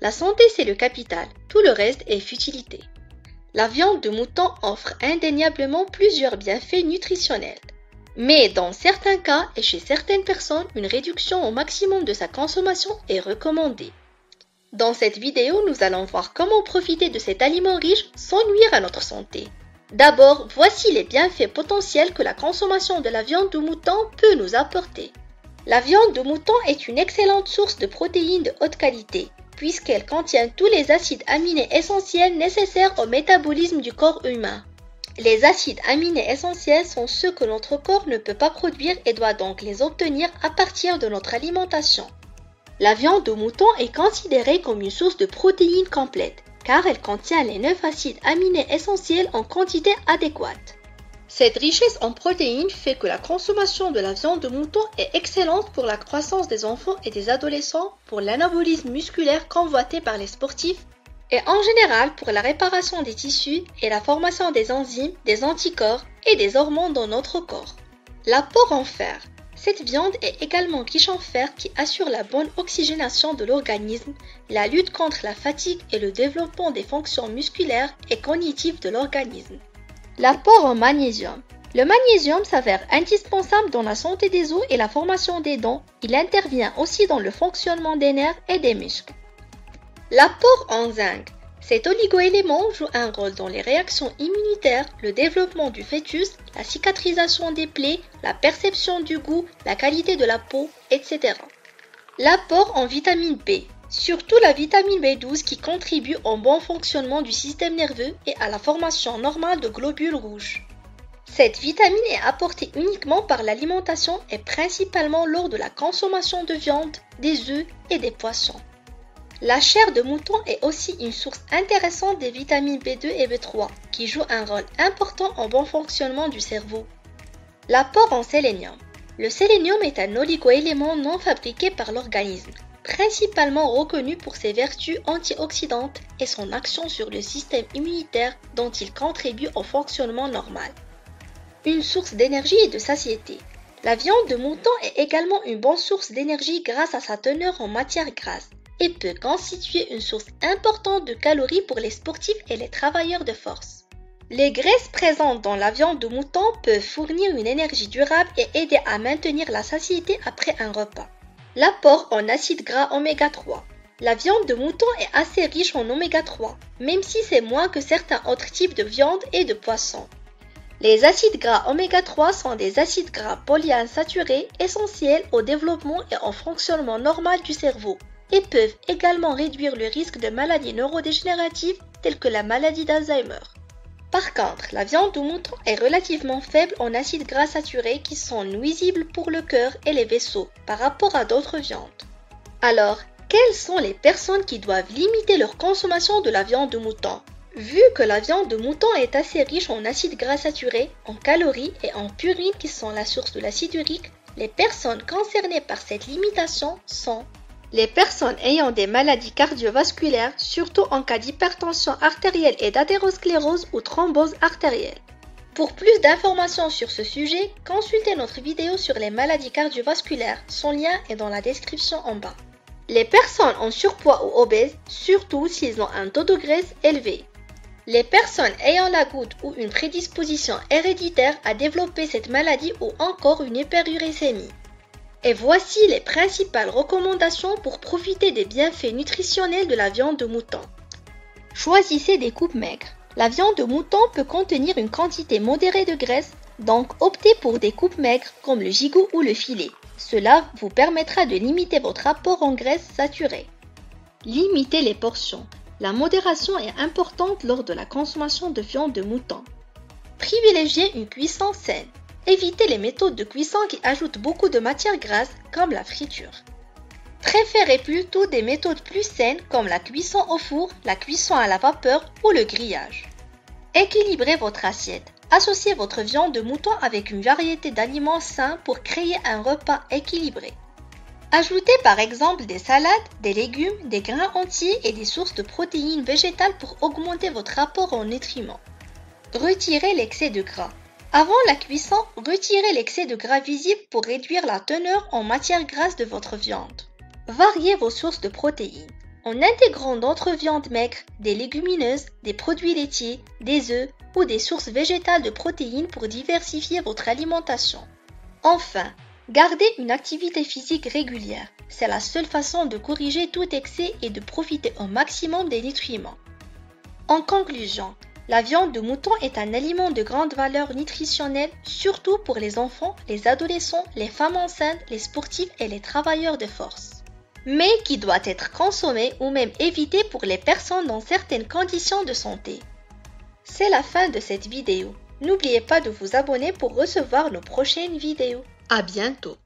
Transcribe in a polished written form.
La santé, c'est le capital, tout le reste est futilité. La viande de mouton offre indéniablement plusieurs bienfaits nutritionnels. Mais dans certains cas et chez certaines personnes, une réduction au maximum de sa consommation est recommandée. Dans cette vidéo, nous allons voir comment profiter de cet aliment riche sans nuire à notre santé. D'abord, voici les bienfaits potentiels que la consommation de la viande de mouton peut nous apporter. La viande de mouton est une excellente source de protéines de haute qualité, puisqu'elle contient tous les acides aminés essentiels nécessaires au métabolisme du corps humain. Les acides aminés essentiels sont ceux que notre corps ne peut pas produire et doit donc les obtenir à partir de notre alimentation. La viande de mouton est considérée comme une source de protéines complète, car elle contient les 9 acides aminés essentiels en quantité adéquate. Cette richesse en protéines fait que la consommation de la viande de mouton est excellente pour la croissance des enfants et des adolescents, pour l'anabolisme musculaire convoité par les sportifs, et en général pour la réparation des tissus et la formation des enzymes, des anticorps et des hormones dans notre corps. L'apport en fer. Cette viande est également riche en fer qui assure la bonne oxygénation de l'organisme, la lutte contre la fatigue et le développement des fonctions musculaires et cognitives de l'organisme. L'apport en magnésium. Le magnésium s'avère indispensable dans la santé des os et la formation des dents. Il intervient aussi dans le fonctionnement des nerfs et des muscles. L'apport en zinc. Cet oligoélément joue un rôle dans les réactions immunitaires, le développement du fœtus, la cicatrisation des plaies, la perception du goût, la qualité de la peau, etc. L'apport en vitamine B. Surtout la vitamine B12 qui contribue au bon fonctionnement du système nerveux et à la formation normale de globules rouges. Cette vitamine est apportée uniquement par l'alimentation et principalement lors de la consommation de viande, des œufs et des poissons. La chair de mouton est aussi une source intéressante des vitamines B2 et B3 qui jouent un rôle important au bon fonctionnement du cerveau. L'apport en sélénium. Le sélénium est un oligoélément non fabriqué par l'organisme, principalement reconnu pour ses vertus antioxydantes et son action sur le système immunitaire dont il contribue au fonctionnement normal. Une source d'énergie et de satiété. La viande de mouton est également une bonne source d'énergie grâce à sa teneur en matière grasse et peut constituer une source importante de calories pour les sportifs et les travailleurs de force. Les graisses présentes dans la viande de mouton peuvent fournir une énergie durable et aider à maintenir la satiété après un repas. L'apport en acides gras oméga 3. La viande de mouton est assez riche en oméga 3, même si c'est moins que certains autres types de viande et de poissons. Les acides gras oméga 3 sont des acides gras polyinsaturés essentiels au développement et au fonctionnement normal du cerveau et peuvent également réduire le risque de maladies neurodégénératives telles que la maladie d'Alzheimer. Par contre, la viande de mouton est relativement faible en acides gras saturés qui sont nuisibles pour le cœur et les vaisseaux par rapport à d'autres viandes. Alors, quelles sont les personnes qui doivent limiter leur consommation de la viande de mouton? Vu que la viande de mouton est assez riche en acides gras saturés, en calories et en purines qui sont la source de l'acide urique, les personnes concernées par cette limitation sont les personnes ayant des maladies cardiovasculaires, surtout en cas d'hypertension artérielle et d'athérosclérose ou thrombose artérielle. Pour plus d'informations sur ce sujet, consultez notre vidéo sur les maladies cardiovasculaires, son lien est dans la description en bas. Les personnes en surpoids ou obèses, surtout s'ils ont un taux de graisse élevé. Les personnes ayant la goutte ou une prédisposition héréditaire à développer cette maladie ou encore une hyperuricémie. Et voici les principales recommandations pour profiter des bienfaits nutritionnels de la viande de mouton. Choisissez des coupes maigres. La viande de mouton peut contenir une quantité modérée de graisse, donc optez pour des coupes maigres comme le gigot ou le filet. Cela vous permettra de limiter votre apport en graisse saturée. Limitez les portions. La modération est importante lors de la consommation de viande de mouton. Privilégiez une cuisson saine. Évitez les méthodes de cuisson qui ajoutent beaucoup de matière grasse comme la friture. Préférez plutôt des méthodes plus saines comme la cuisson au four, la cuisson à la vapeur ou le grillage. Équilibrez votre assiette. Associez votre viande de mouton avec une variété d'aliments sains pour créer un repas équilibré. Ajoutez par exemple des salades, des légumes, des grains entiers et des sources de protéines végétales pour augmenter votre apport en nutriments. Retirez l'excès de gras. Avant la cuisson, retirez l'excès de gras visible pour réduire la teneur en matière grasse de votre viande. Variez vos sources de protéines. En intégrant d'autres viandes maigres, des légumineuses, des produits laitiers, des œufs ou des sources végétales de protéines pour diversifier votre alimentation. Enfin, gardez une activité physique régulière. C'est la seule façon de corriger tout excès et de profiter au maximum des nutriments. En conclusion, la viande de mouton est un aliment de grande valeur nutritionnelle, surtout pour les enfants, les adolescents, les femmes enceintes, les sportifs et les travailleurs de force, mais qui doit être consommé ou même évité pour les personnes dans certaines conditions de santé. C'est la fin de cette vidéo. N'oubliez pas de vous abonner pour recevoir nos prochaines vidéos. À bientôt!